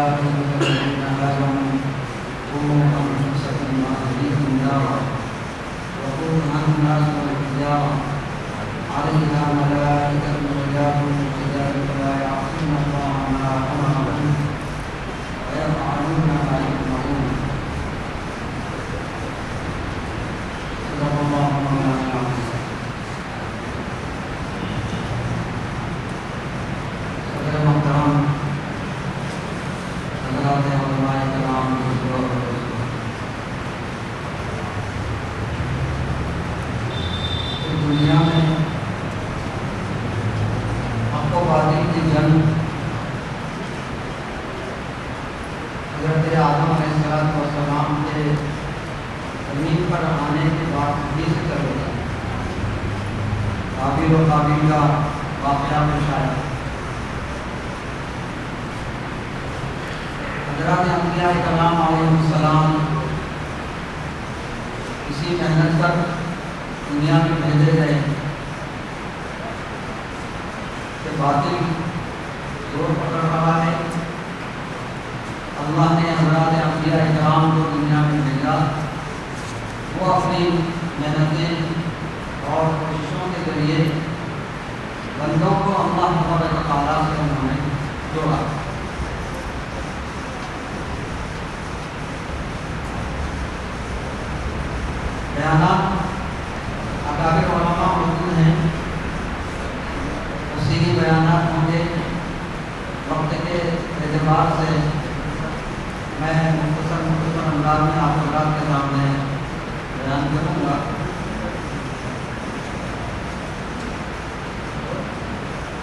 أيها الذين آمنوا قوا أنفسكم وأهليكم نارا وقودها الناس والحجارة عليها ملائكة غلاظ شداد لا يعصون الله ما أمرهم ويفعلون ما يؤمرون. صدق الله مولانا العظيم. صدر محترم حضرات علماء کرام دنیا میں حق و باطل کی جنگ حضرت آدم علیہ السلام کے زمین پر آنے کے بعد بھی سے چل رہا ہے. حابیل و قابیل کا واقعہ پیش آیا. حضرات انبیاء کرام علیہ السلام اسی محنت پر دنیا میں بھیجے گئے کہ باطل زور پکڑ رہا ہے. اللہ نے حضرات انبیاء کرام کو دنیا میں بھیجا. وہ اپنی محنتیں اور کوششوں کے ذریعے بندوں کو اللہ تبارک و تعالیٰ سے انہوں نے جوڑا. بیانات اکابر علماء موجود ہیں، تفصیلی بیانات ہوں گے. وقت کے اعتبار سے میں مختصر انداز میں آپ حضرات کے سامنے بیان کروں گا.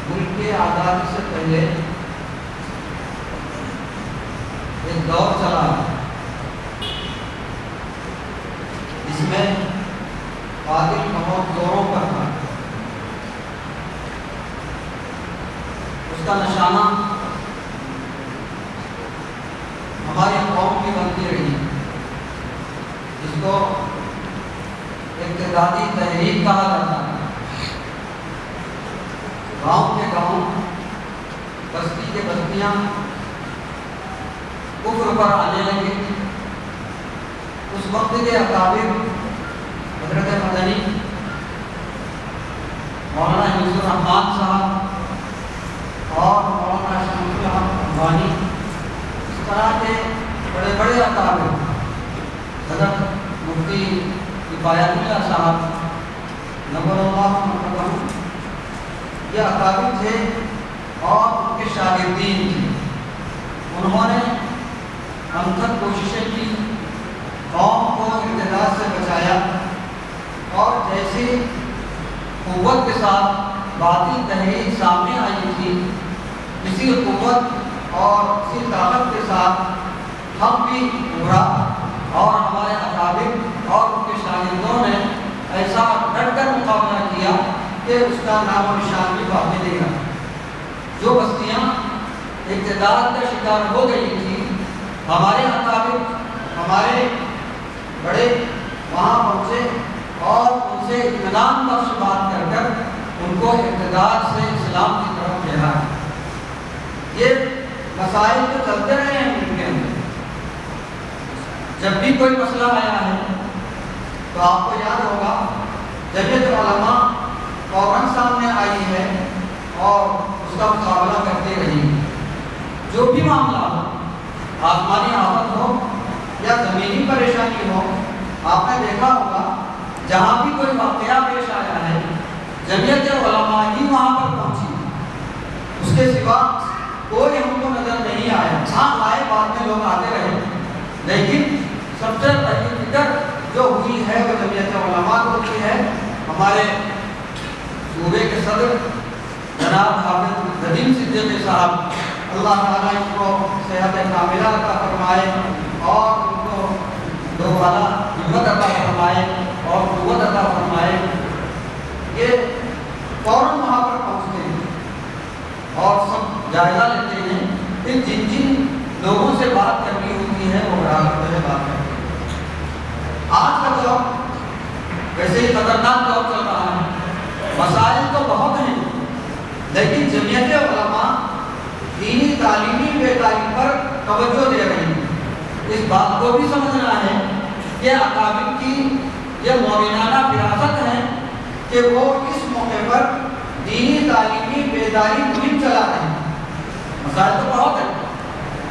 ملک کے آزادی سے پہلے ایک دور چلا جس میں باطل بہت زوروں پر تھا. اس کا نشانہ ہماری قوم کی بنتی رہی جس کو ابتدائی تحریک کہا جاتا ہے. گاؤں کے گاؤں، بستی کے بستیاں کفر پر آنے لگے. اس وقت کے اکابر حضرت مدنی، مولانا یوسف الرحمان صاحب اور مولانا شمس الحق ربانی، اس طرح کے بڑے بڑے اکابر، حضرت مفتی کفایت اللہ صاحب نور اللہ مرحبا، یہ اکابر تھے اور ان کے شاگردین تھے. انہوں نے انتھک کوششیں کی، قوم کو ارتداد سے بچایا، اور جیسی قوت کے ساتھ باطل تحریک سامنے آئی تھی، اسی قوت اور اسی طاقت کے ساتھ ہم بھی ابھرا اور ہمارے اکابر اور ان کے شاگردوں نے ایسا ڈٹ کر مقابلہ کیا کہ اس کا نام و نشان بھی باقی نہیں رہا. جو بستیاں ارتداد کا شکار ہو گئی تھی، ہمارے اکابر، ہمارے بڑے وہاں پہنچے اور ان سے اطمینان بخش بات کر کر ان کو ارتداد سے اسلام کی طرف پھیرا. یہ مسائل تو چلتے رہے ہیں ان کے اندر. جب بھی کوئی مسئلہ آیا ہے تو آپ کو یاد ہوگا جمعیت علماء فوراً سامنے آئی ہے اور اس کا مقابلہ کرتے رہی. جو بھی معاملہ ہو، آسمانی آفت ہو یا زمینی پریشانی ہو، آپ نے دیکھا ہوگا جہاں بھی کوئی واقعہ پیش آیا ہے جمعیت علماء ہی وہاں پر پہنچی. اس کے سوا کوئی ہم کو نظر نہیں آیا. ہاں آئے، بعد میں لوگ آتے رہے، لیکن سب سے پہلی فکر جو ہوئی ہے وہ جمعیت علماء کو کی ہے. ہمارے صوبے کے صدر جناب حافظ ندیم صدیقی صاحب، اللہ تعالیٰ ان کو صحت کاملہ عطا فرمائے اور ان کو دوبارہ ہمت عطا فرمائے اور قوت عطا فرمائے. یہ فوراً وہاں پر پہنچتے ہیں اور سب جائزہ لیتے ہیں کہ جن جن لوگوں سے بات کرنی ہوتی ہے وہ برابر سے بات کرتے ہیں. آج کا دور ویسے ہی خطرناک دور چل رہا ہے. مسائل تو بہت ہیں، لیکن جمعیت علماء دینی تعلیمی بیداری پر توجہ دے رہی ہیں۔ اس بات کو بھی سمجھنا ہے کہ اکابر کی یہ مومنانہ فراست ہے کہ وہ اس موقع پر دینی تعلیمی بیداری مہم چلا رہے ہیں۔ مسائل تو بہت ہے،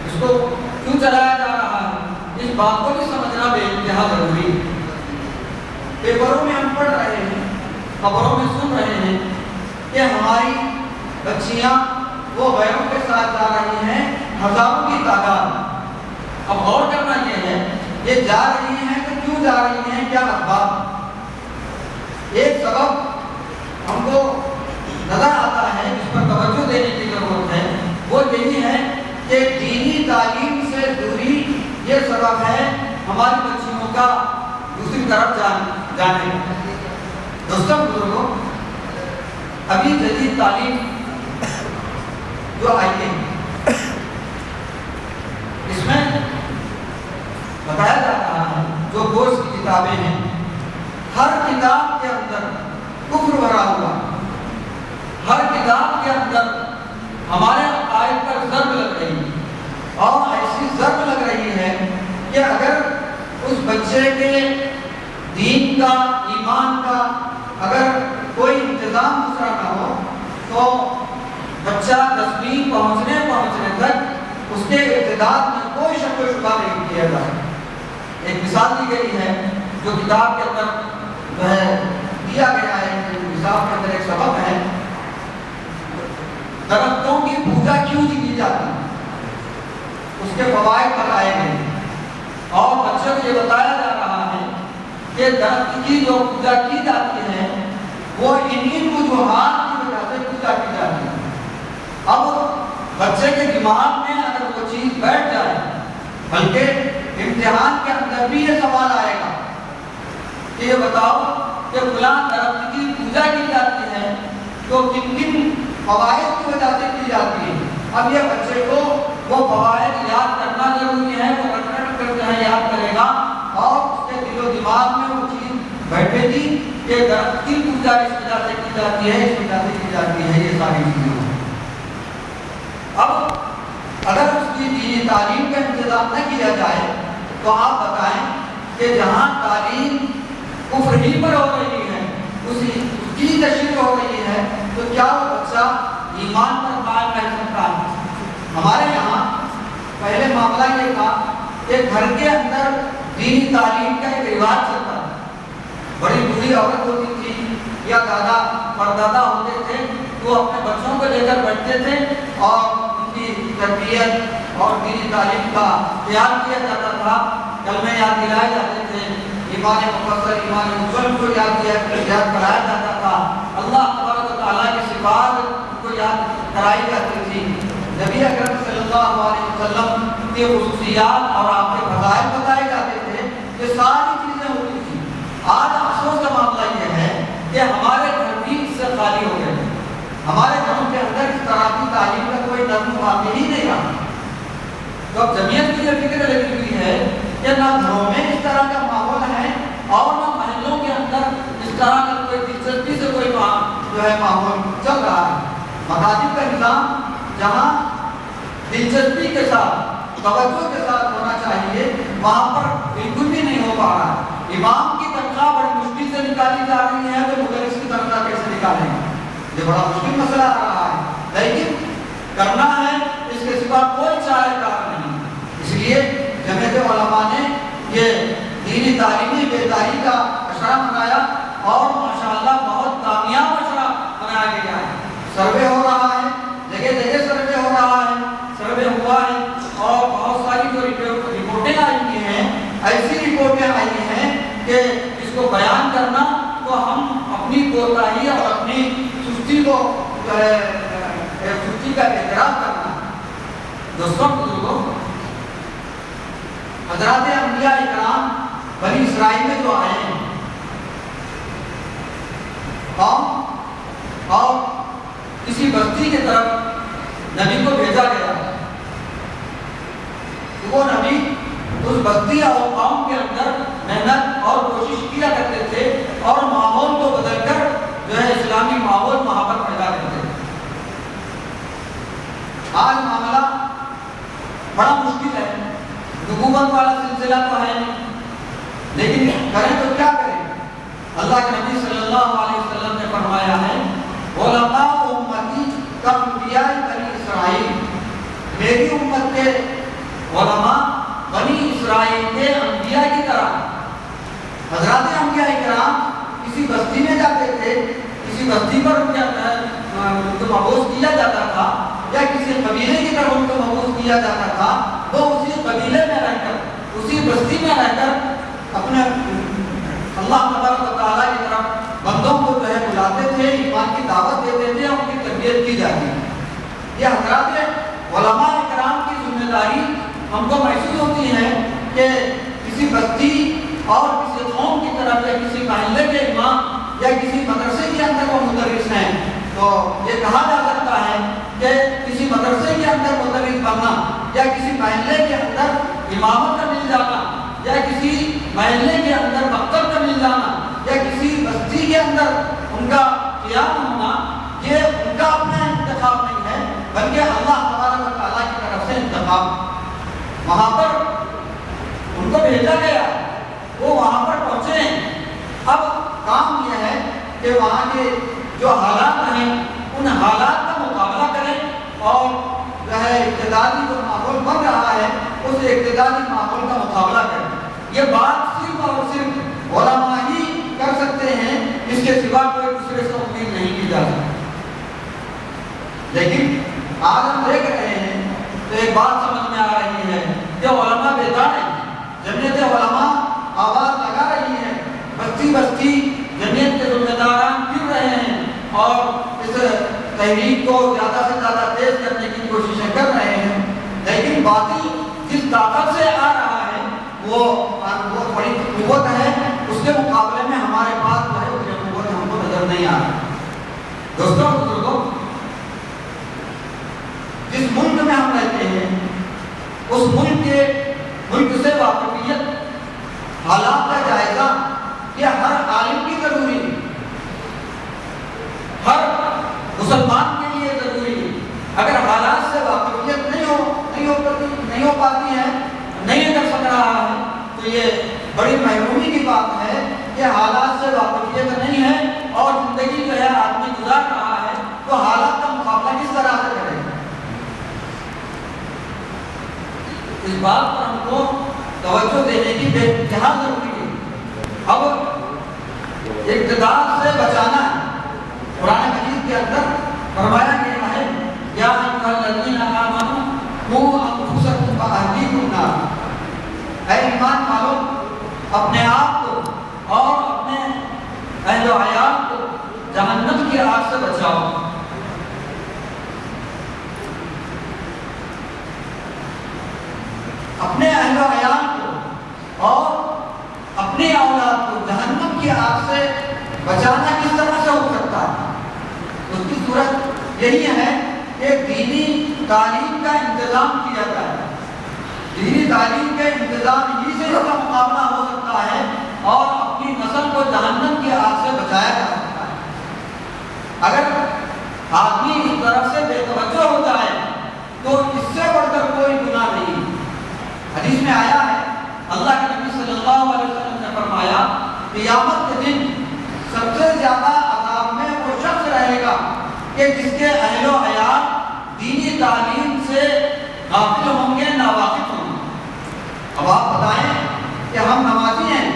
اس کو کیوں چلایا جا رہا ہے، اس بات کو بھی سمجھنا بے انتہا ضروری ہے۔ پیپروں میں ہم پڑھ رہے ہیں، خبروں میں سن رہے ہیں کہ ہماری بچیاں وہ غیروں کے ساتھ جا رہی ہیں، ہزاروں کی تعداد۔ اب غور کرنا یہ ہے، یہ جا رہی ہیں تو کیوں جا رہی ہیں، کیا اسباب؟ ایک سبب ہم کو نظر آتا ہے، جس پر توجہ دینے کی ضرورت ہے، وہ یہی ہے کہ دینی تعلیم سے دوری یہ سبب ہے ہماری بچیوں کا دوسری طرف جانے کا۔ دوستوں بزرگوں، ابھی جدید تعلیم جو آئی ہے، اس میں بتایا جا رہا ہے جو کورس کی کتابیں ہیں، ہر کتاب کے اندر کفر بھرا ہوا، ہر کتاب کے اندر ہمارے عقائد پر ضرب لگ رہی ہے، اور ایسی ضرب لگ رہی ہے کہ اگر اس بچے کے دین کا، ایمان کا اگر کوئی انتظام دوسرا نہ ہو تو بچہ 10ویں پہنچنے تک اس کے ارتداد میں کوئی شک و شبہ نہیں کیا جائے۔ ایک مثال دی گئی ہے جو کتاب کے اندر جو ہے دیا گیا ہے، کتاب کے اندر ایک سبق ہے، درختوں کی پوجا کیوں کی جاتی ہے، اس کے فوائد بتائے گئے، اور بچوں کو یہ بتایا جا رہا ہے کہ درخت کی جو پوجا کی جاتی ہے وہ انہی وجوہات کی وجہ سے پوجا کی جاتی ہے۔ اب بچے کے دماغ میں اگر وہ چیز بیٹھ جائے، بلکہ امتحان کے اندر بھی یہ سوال آئے گا کہ یہ بتاؤ کہ فلاں درخت کی پوجا کی جاتی ہے تو کن کن فوائد کی وجہ سے کی جاتی ہے۔ اب یہ بچے کو وہ فوائد یاد کرنا ضروری ہے، وہ رٹ کر جو ہے یاد کرے گا، اور اس کے دل و دماغ میں وہ چیز بیٹھے گی کہ درخت کی پوجا اس وجہ سے کی جاتی ہے، اس وجہ سے کی جاتی ہے، یہ ساری چیزیں۔ اب اگر اس کی دینی تعلیم کا انتظام نہ کیا جائے تو آپ بتائیں کہ جہاں تعلیم کفر ہی پر ہو رہی ہے، اس کی تشریح ہو رہی ہے، تو کیا وہ بچہ ایمان پر قائم رہ سکتا ہے؟ ہمارے یہاں پہلے معاملہ یہ تھا کہ گھر کے اندر دینی تعلیم کا ایک رواج چلتا ہے، بڑی بوڑھی عورت ہوتی تھی یا دادا پردادا ہوتے تھے، وہ اپنے بچوں کو لے کر بیٹھتے تھے اور ان کی تربیت اور دینی تعلیم کا خیال کیا جاتا تھا، کلمے یاد دلائے جاتے تھے، ایمان مفصل، ایمان مجمل کو یاد کرایا جاتا تھا، اللہ تبارک و تعالیٰ کی صفات کو یاد کرائی جاتی تھی، نبی اکرم صلی اللہ علیہ وسلم کی خصوصیات اور آپ کے فضائل بتائے جاتے تھے، یہ ساری چیزیں ہوتی تھیں۔ آج افسوس کا معاملہ یہ ہے کہ ہمارے گھر بھی اس سے خالی ہو گئے، ہمارے گھروں کے اندر اس طرح کی تعلیم کا کوئی نظم واقع ہی نہیں رہا۔ تو اب جمعیت کی یہ فکر لگی ہوئی ہے کہ نہ گھروں میں اس طرح کا ماحول ہے اور نہ محلوں کے اندر اس طرح کا کوئی دلچسپی سے کوئی جو ہے ماحول چل رہا ہے۔ مساجد کا نظام جہاں دلچسپی کے ساتھ، توجہ کے ساتھ ہونا چاہیے، وہاں پر بالکل بھی نہیں ہو پا رہا ہے۔ امام کی تنخواہ بڑی مشکل سے نکالی جا رہی ہے تو مدرس کی تنخواہ کیسے نکالیں گے؟ یہ بڑا مشکل مسئلہ آ رہا ہے، لیکن کرنا ہے، اس کے سوا کوئی چارہ کار نہیں۔ اس لیے جمعیت علماء نے یہ دینی تعلیمی بیداری کا اشرہ منایا اور ماشاءاللہ بہت کامیاب اشرہ منایا گیا ہے۔ سروے ہو رہا ہے، جگہ جگہ سروے ہو رہا ہے، سروے ہوا ہے، اور بہت ساری جو رپورٹیں آئی ہوئی ہیں، ایسی رپورٹیں آئی ہیں کہ اس کو بیان کرنا تو ہم اپنی کوتاہی اور اپنی سستی کو جو ہے سستی کا اعتراف کرنا۔ دوستوں بزرگوں، حضرات انبیاء اکرام بنی اسرائیل میں جو آئے ہیں، اور کسی بستی کی طرف نبی کو بھیجا گیا، وہ نبی اس بستی اور قوم کے اندر محنت اور کوشش کیا کرتے تھے اور ماحول کو بدل کر جو ہے اسلامی ماحول وہاں پر پیدا کرتے تھے۔ آج معاملہ بڑا مشکل ہے، نبوت والا سلسلہ تو ہے نہیں، لیکن کریں تو کیا کریں؟ اللہ کے نبی صلی اللہ علیہ وسلم نے فرمایا ہے علماء امتی کانبیاء بنی اسرائیل، میری امت کے علماء بنی اسرائیل کے انبیاء کی طرح۔ حضرات انبیاء کرام کسی بستی میں جاتے تھے، کسی بستی پر ان کو مبعوث کیا جاتا تھا یا کسی قبیلے کی طرف ان کو مبعوث کیا جاتا تھا، وہ اسی قبیلے میں رہ کر، اسی بستی میں رہ کر اپنے اللہ تبارک و تعالیٰ کی طرف بندوں کو جو ہے بلاتے تھے، ایمان کی دعوت دیتے تھے، ان کی تربیت کی جاتی ہے۔ یہ حضرات علماء کرام کی ذمہ داری ہم کو محسوس ہوتی ہے کہ کسی بستی اور کسی قوم کی طرف یا کسی محلے کے امام یا کسی مدرسے کے اندر وہ مدرس ہیں، تو یہ کہا جا سکتا ہے کہ کسی مدرسے کے اندر مدرس بننا یا کسی محلے کے اندر امامت کا مل جانا یا کسی محلے کے اندر مکتب کا مل جانا یا کسی بستی کے اندر ان کا قیام ہونا، یہ ان کا اپنا انتخاب نہیں ہے، بلکہ اللہ تبارک و تعالیٰ کی طرف سے انتخاب۔ وہاں پر ان کو بھیجا گیا، وہ وہاں پر پہنچے ہیں۔ اب کام یہ ہے کہ وہاں کے جو حالات ہیں ان حالات کا مقابلہ کریں اور جو ہے اقتداری جو ماحول بن رہا ہے اس اقتداری ماحول کا مقابلہ کریں۔ یہ بات صرف اور صرف علماء ہی کر سکتے ہیں، اس کے سوا کوئی دوسرے سے امید نہیں کی جا سکتی۔ لیکن آج ہم دیکھ رہے ہیں تو ایک بات سمجھ میں آ رہی ہے کہ علماء بیدار ہیں، جمعیت علماء آواز لگا رہی ہے، بستی بستی جمعیت کے ذمہ داران پھر رہے ہیں اور اس تحریک کو زیادہ سے زیادہ تیز کرنے کی کوششیں کر رہے ہیں، لیکن باطل جس طاقت سے آ رہا ہے وہ بڑی قوت ہے، اس کے مقابلے میں ہمارے پاس جو ہے وہ قوت ہم کو نظر نہیں آ رہی۔ دوستوں بزرگوں، جس ملک میں ہم رہتے ہیں اس ملک سے واقفیت، حالات کا جائزہ یہ ہر عالم کی ضروری ہے، ہر مسلمان کے لیے ضروری ہے۔ اگر حالات سے واقفیت نہیں ہو پاتی ہے، نہیں کر سک رہا ہے، تو یہ بڑی محرومی کی بات ہے کہ حالات سے واقفیت نہیں ہے اور زندگی جو ہے آدمی گزار رہا ہے، تو حالات کا مقابلہ کس طرح سے کرے؟ اس بات پر ہم کو توجہ دینے کی بے انتہا ضروری ہے۔ اب اقتدار سے بچانا ہے، قرآن مجید کے اندر فرمایا گیا ہے یا ایھا الذین آمنوا قوا انفسکم واہلیکم نارا، اے ایمان والو اپنے آپ کو اور اپنے اہل و عیال کو جہنم کی آگ سے بچاؤ۔ اپنے اہل و عیال کو اور اپنی اولاد کو جہنم کی آگ سے بچانا کس طرح سے ہو سکتا ہے؟ اس کی صورت یہی ہے کہ دینی تعلیم کا انتظام کیا جائے۔ دینی تعلیم کے انتظام ہی سے اس کا مقابلہ ہو سکتا ہے اور اپنی نسل کو جہنم کی آگ سے بچایا جا سکتا ہے۔ اگر آدمی اس طرف سے بے توجہ ہو جائے تو اس سے بڑھ کر کوئی گناہ نہیں۔ حدیث میں آیا ہے، اللہ کے نبی صلی اللہ علیہ وسلم نے فرمایا قیامت کے دن سب سے زیادہ عذاب میں وہ شخص رہے گا کہ جس کے اہل و عیال دینی تعلیم سے غافل ہوں گے، ناواقف ہوں گے۔ اب آپ بتائیں کہ ہم نمازی ہیں،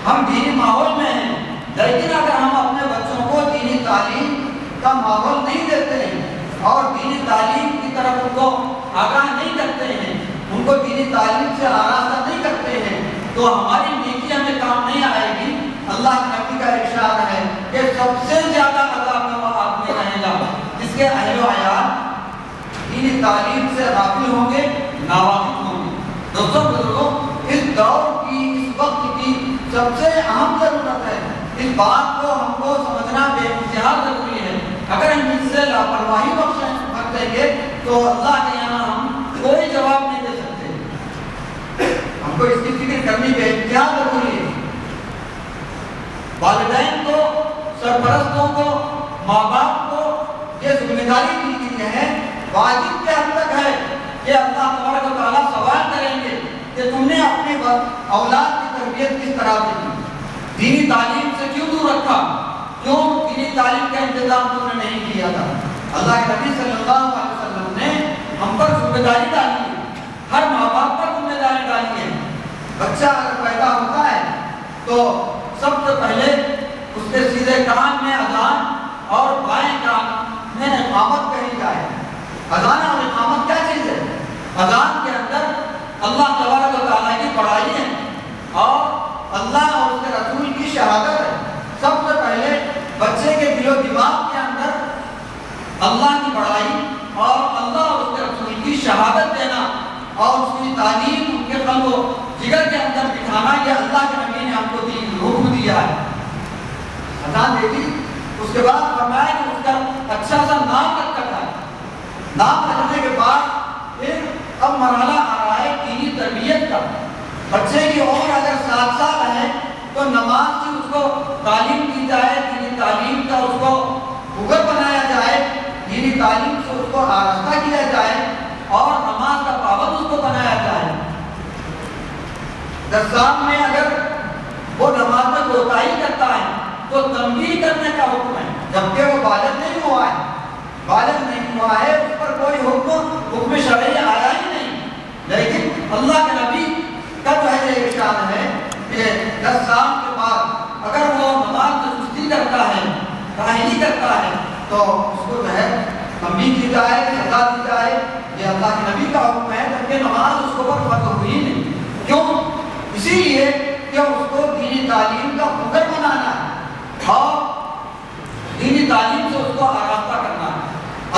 ہم دینی ماحول میں ہیں، لیکن اگر ہم اپنے بچوں کو دینی تعلیم کا ماحول نہیں دیتے ہیں اور دینی تعلیم کی طرف ان کو آگاہ نہیں کرتے ہیں، ان کو دینی تعلیم سے آراستہ نہیں کرتے ہیں، تو ہماری نیکی ہمیں کام نہیں آئے گی۔ اللہ کے نبی کا ارشاد ہے کہ سب سے زیادہ عذاب میں وہ آدمی رہے گا جس کے اہل و عیال دینی تعلیم سے غافل ہوں گے، ناواقف ہوں گے۔ دوستوں بزرگوں، اس دور کی، اس وقت کی سب سے اہم ضرورت ہے، اس بات کو ہم کو سمجھنا بے انتہا ضروری ہے۔ اگر ہم اس سے لاپرواہی برتیں گے تو اللہ کے یہاں ہم کوئی جواب نہیں دے سکتے۔ ہم کو اس کی فکر کرنی بے انتہا ضروری ہے۔ والدین کو، سرپرستوں کو، ماں باپ کو یہ ذمہ داری دی گئی ہے، واجب کے حد تک ہے کہ اللہ تبارک و تعالیٰ اولاد کی تربیت کس طرح سے کی، دینی تعلیم سے کیوں دور رکھا، کیوں دینی تعلیم کا انتظام تم نے نہیں کیا تھا۔ اللہ کے نبی صلی اللہ علیہ وسلم نے ہم پر ذمہ داری ڈالی ہے، ہر ماں باپ پر ذمہ داری ڈالی ہے۔ بچہ اگر پیدا ہوتا ہے تو سب سے پہلے اس کے سیدھے کان میں اذان اور بائیں کان میں اقامت کہی جائے۔ اذان اور اقامت کیا چیز ہے؟ اذان کے اندر اللہ تبارک و تعالیٰ کی بڑائی ہے اور اللہ اور اس کے رسول کی شہادت ہے۔ سب سے پہلے بچے کے دل و دماغ کے اندر اللہ کی بڑائی اور اللہ اور اس کے رسول کی شہادت دینا اور اس کی تعلیم ان کے قلب و جگر کے اندر بٹھانا، یہ اللہ کے نبی نے ہم کو حکم دیا ہے۔ اذان دے دی، اس کے بعد فرمایا کہ اس کا اچھا سا نام رکھا جائے۔ نام رکھنے کے بعد پھر اب مرحلہ آ رہا ہے دینی تربیت کا۔ بچے کی عمر اگر 7 سال ہے تو نماز کی اس کو تعلیم دی جائے، دینی تعلیم کا اس کو مغر بنایا جائے، دینی تعلیم سے اس کو آراستہ کیا جائے اور نماز کا پابند اس کو بنایا جائے۔ 10 سال میں اگر وہ نماز میں کوتاہی کرتا ہے تو تنبیہ کرنے کا حکم ہے، جبکہ وہ بالغ نہیں ہوا ہے، بالغ نہیں ہوا ہے، اس پر کوئی حکم شرعی آیا ہی نہیں، لیکن اللہ کے نبی کا جو ہے یہ ارشاد ہے کہ 10 سال کے بعد اگر وہ نماز میں سستی کرتا ہے، کاہلی کرتا ہے تو اس کو جو ہے تنبیہ کی جائے، سزا دی جائے۔ یہ اللہ کے نبی کا حکم ہے، جبکہ نماز اس کو پر فرض ہوئی نہیں۔ کیوں؟ اسی لیے کہ اس کو دینی تعلیم کا مغر بنانا ہے اور دینی تعلیم سے اس کو آراستہ کرنا ہے،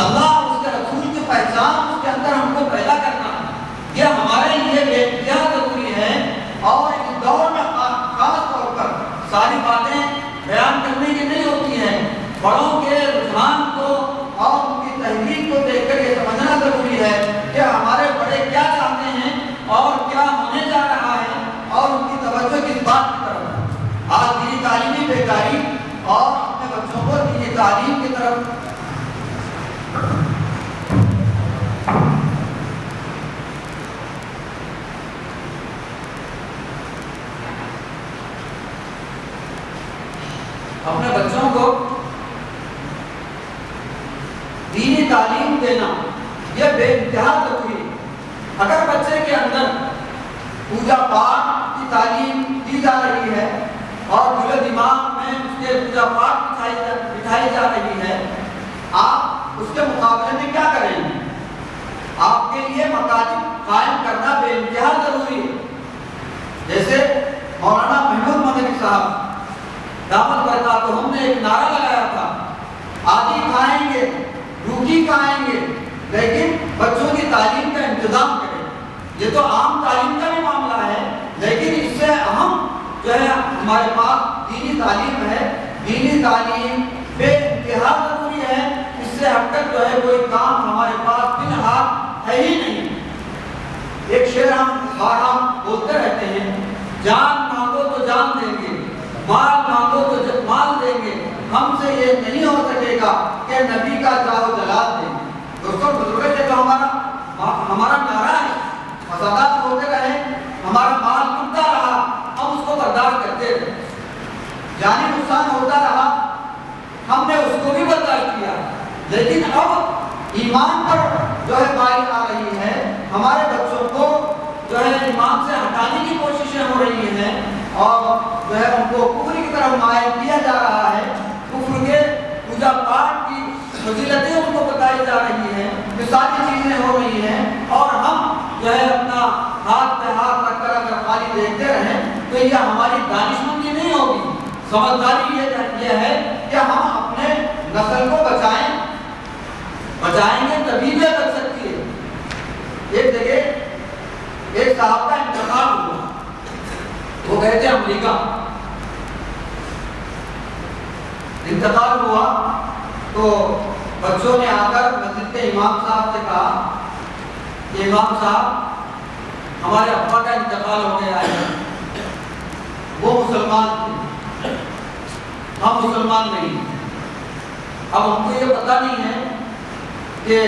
اللہ اور اس کے رسول کی پہچان اس کے اندر ہم کو پیدا کرنا ہے۔ یہ ہمارے لیے بے انتہا ضروری ہے اور اس دور میں خاص طور پر ساری باتیں بیان کرنے کی نہیں ہوتی ہیں، بڑوں کے رجحان کو اور ان کی تحریک کو دیکھ کر یہ سمجھنا ضروری ہے کہ ہمارے بڑے کیا چاہتے ہیں اور کیا ہونے جا رہا ہے اور ان کی توجہ کس بات کی طرف ہے۔ آج دینی تعلیمی بیکاری اور اپنے بچوں کو دینی تعلیم کی طرف اپنے بچوں کو دینی تعلیم دینا یہ بے انتہا ضروری ہے۔ اگر بچے کے اندر پوجا پاٹ کی تعلیم دی جا رہی ہے اور دل و دماغ میں اس کے پوجا پاٹ بٹھائی جا رہی ہے، آپ اس کے مقابلے میں کیا کریں گے؟ آپ کے لیے مکاتب قائم کرنا بے انتہا ضروری ہے۔ جیسے مولانا محمود مدنی صاحب دعوت برکاتہم نے ایک نعرہ لگایا تھا، آدھی کھائیں گے روٹی کھائیں گے لیکن بچوں کی تعلیم کا انتظام کریں۔ یہ تو عام تعلیم کا بھی معاملہ ہے، لیکن اس سے اہم جو ہے ہمارے پاس دینی تعلیم ہے۔ دینی تعلیم بے انتہا ضروری ہے، اس سے ہٹ کر جو ہے کوئی کام ہمارے پاس فی الحال ہے ہی نہیں۔ ایک شعر ہم بارہا بولتے رہتے ہیں، جان مانگو تو جان دیں گے، مال مانگو تو مال دیں گے، ہم سے یہ نہیں ہو سکے گا کہ نبی کا جاؤ جلال دیں گے۔ دوستوں بزرگ سے جو ہمارا نعرہ ہے، فسادات ہوتے رہے، ہمارا مال ٹوٹتا رہا، ہم اس کو برداشت کرتے رہے، جانی نقصان ہوتا رہا، ہم نے اس کو بھی برداشت کیا، لیکن اب ایمان پر جو ہے باری آ رہی ہے، ہمارے بچوں کو جو ہے ایمان سے ہٹانے کی کوششیں ہو رہی ہیں اور جو ہے ان کو کفر کی طرف مائل کیا جا رہا ہے۔ کفر کے پوجا پاٹ کی فضیلتیں ان کو بتائی جا رہی ہیں، یہ ساری چیزیں ہو رہی ہیں اور ہم جو ہے اپنا ہاتھ پہ ہاتھ رکھ کر اگر خالی دیکھتے رہیں تو یہ ہماری دانشمندی نہیں ہوگی۔ سمجھداری یہ ہے کہ ہم اپنے نسل کو بچائیں گے تبھی بھی بچ سکتی ہے۔ ایک جگہ ایک صاحب کا انتقال ہوا، وہ گئے تھے امریکہ، انتقال ہوا تو بچوں نے آ کر مسجد کے امام صاحب سے کہا کہ امام صاحب ہمارے ابا کا انتقال ہو گیا ہے، وہ مسلمان تھے، ہم مسلمان نہیں، اب ہم کو یہ پتہ نہیں ہے کہ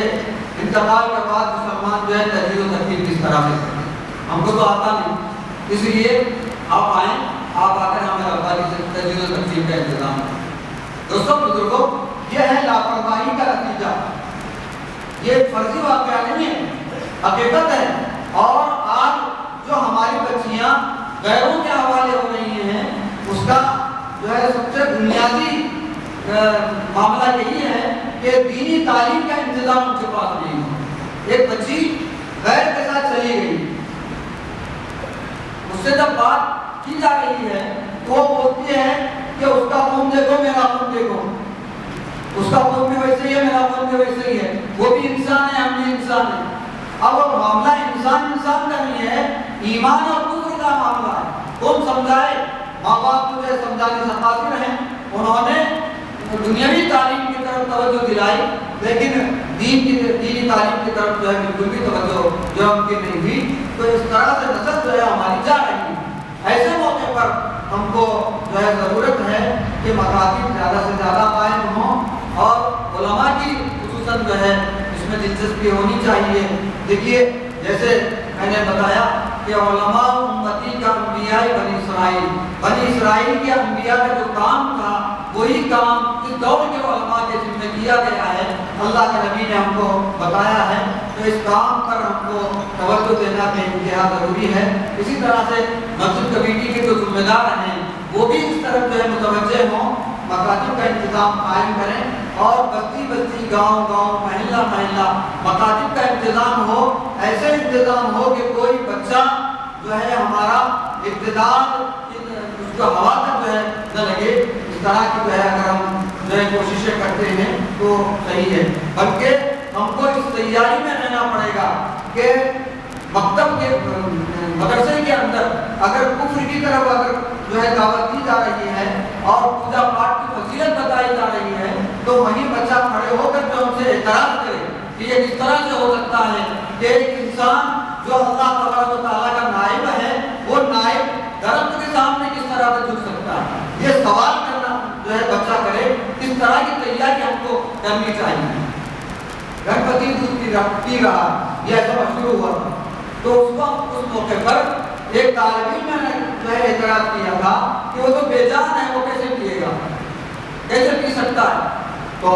انتقال کے بعد مسلمان جو ہے تجدید و تکفیر کس طرح سے کرتے ہیں، ہم کو تو آتا نہیں، اس لیے آپ آئیں، آپ آ کر ہمیں ربا کی تجویز و تقسیم کا انتظام کریں۔ دوستوں بزرگوں، یہ ہے لاپرواہی کا نتیجہ، یہ فرضی واقعہ نہیں ہے، حقیقت ہے۔ اور آج جو ہماری بچیاں غیروں کے حوالے ہو رہی ہیں، اس کا جو ہے سب سے بنیادی معاملہ یہی ہے کہ دینی تعلیم کا انتظام ان کے پاس نہیں ہے۔ ایک بچی غیر کے ساتھ چلی گئی، اس سے جب بات کی جا رہی ہے تو وہ بولتی ہے کہ اس کا فون دیکھو، میرا فون دیکھو، اس کا فون بھی ویسے ہی ہے، میرا فون بھی ویسے ہی ہے، وہ بھی انسان ہے، ہم بھی انسان ہیں۔ اب وہ معاملہ انسان کا نہیں ہے، ایمان اور کفر کا معاملہ ہے۔ کون سمجھائے؟ ماں باپ جو ہے سمجھانے سے قاصر ہیں، انہوں نے دنیاوی تعلیم کی طرف توجہ دلائی، لیکن دینی تعلیم کی طرف جو ہے بالکل بھی توجہ جو ان کی نہیں ہوئی۔ تو اس طرح سے نسل جو ہے ہماری جا رہی ہے۔ ایسے موقع پر ہم کو جو ہے ضرورت ہے کہ مکاتب زیادہ سے زیادہ قائم ہوں، اور علماء کی خصوصاً جو ہے اس میں دلچسپی ہونی چاہیے۔ دیکھیے جیسے میں نے بتایا کہ علماء امتی کا انبیاء بنی اسرائیل کے انبیاء کا جو کام تھا وہی کام اس دور کے علماء کے ذمہ کیا گیا ہے، اللہ کے نبی نے ہم کو بتایا ہے۔ تو اس کام پر ہم کو توجہ دینا بے انتہا ضروری ہے۔ اسی طرح سے مسجد کمیٹی کے جو ذمہ دار ہیں وہ بھی اس طرف جو ہے متوجہ ہوں، مکاتب کا انتظام قائم کریں، اور بستی بستی، گاؤں گاؤں، محلہ محلہ مکاتب کا انتظام ہو۔ ایسے انتظام ہو کہ کوئی بچہ جو ہے ہمارا ابتداء اس کو ہوا تک جو ہے نہ لگے۔ اس طرح کی جو ہے اگر ہم جو ہے کوششیں کرتے ہیں تو صحیح ہے، بلکہ ہم کو اس تیاری میں رہنا پڑے گا کہ مکتب کے مدرسے کے اندر اگر کفر کی طرف اگر جو ہے دعوت دی جا رہی ہے اور پوجا پاٹ کی فضیلت بتائی جا رہی ہے، تو وہیں بچہ کھڑے ہو کر جو ہم سے اعتراض کرے کہ یہ کس طرح سے ہو سکتا ہے کہ ایک انسان جو اللہ تبارک و تعالیٰ کا نائب ہے، وہ نائب درخت کے سامنے کس طرح سے جھک سکتا ہے؟ یہ سوال کرنا جو ہے بچہ کرے۔ اس طرح کی تیاری ہم کو کرنی چاہیے۔ گنپتی دودھ پی رہا، یہ ایسا شروع ہوا تھا، تو اس موقع پر ایک طالب علم نے جو ہے اعتراض کیا تھا کہ وہ تو بے جان ہے، وہ کیسے پیے گا، کیسے پی سکتا ہے؟ تو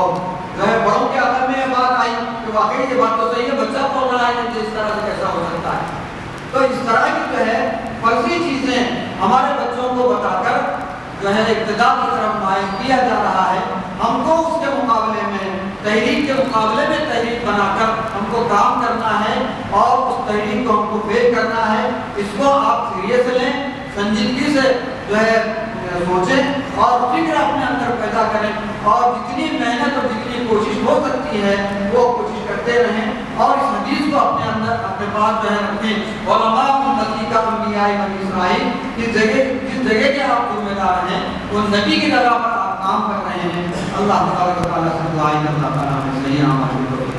جو ہے بڑوں کے عقل میں یہ بات آئی کہ واقعی یہ بات تو صحیح ہے، بچہ کو بنائے کہ اس طرح سے کیسا ہو سکتا ہے۔ تو اس طرح کی جو ہے فرضی چیزیں ہمارے بچوں کو بتا کر جو ہے ابتداء کی طرف مائل کیا جا رہا ہے۔ ہم کو اس کے مقابلے میں، تحریک کے مقابلے میں تحریک بنا کر ہم کو کام کرنا ہے، اور اس تحریک کو ہم کو فیل کرنا ہے۔ اس کو آپ سیریس لیں، سنجیدگی سے جو ہے سوچیں اور فکر اپنے اندر پیدا کریں، اور جتنی محنت اور جتنی کوشش ہو سکتی ہے وہ کوشش کرتے رہیں، اور اس حدیث کو اپنے اندر اپنے پاس جو ہے رکھیں۔ علماء امتی کا انبیاء بنی اسرائیل، جس جگہ کے آپ ذمہ دار ہیں وہ نبی کی جگہ پر آپ کام کر رہے ہیں۔ اللہ تبارک و تعالیٰ سے دعا ہے کہ اللہ تعالیٰ ہمیں صحیح عمل